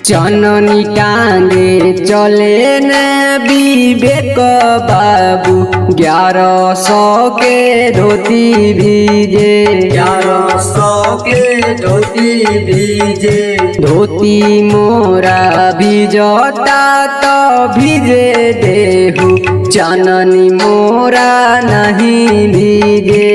चननी टांगे चले न विवेक बाबू 1100 के धोती भीजे 1100 के धोती भीजे। धोती मोरा भिजता तो भिजे देहु चननी मोरा नहीं भीजे।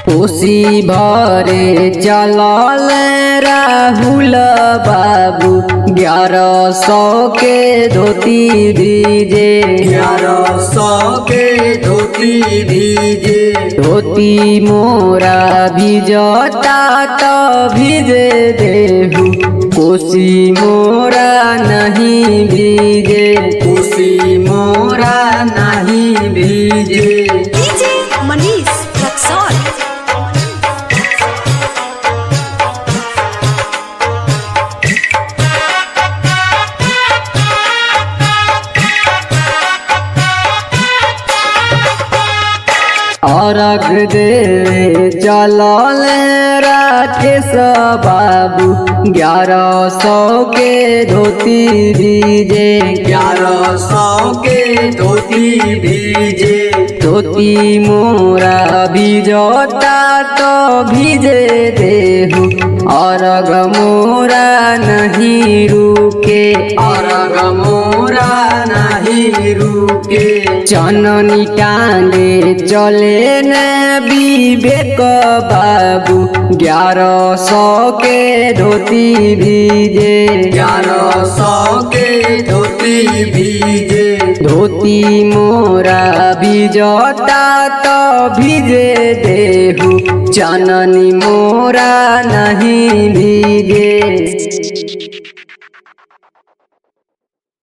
कोसी भरे चलल राहुल बाबू 1100 के धोती भीजे 1100 के धोती भीजे। धोती मोरा भिजता तो भिजे देहु कोसी मोरा नहीं भीजे। कोसी मोरा नहीं भीजे। डीजे मनीष रक्सौल। अर्घ दे चलल राकेश बाबू 1100 के धोती भीजे 1100 के धोती भीजे। धोती मोरा भिजता तो भिजे देहु अर्घ मोरा नहीं रुके अर्घ मोरा नहीं रुके। चननी टांगे चले न विवेक बाबू 1100 के धोती भीजे 1100 के धोती भीजे। धोती मोरा भिजता तो भिजे देहु चननी मोरा नहीं भीजे।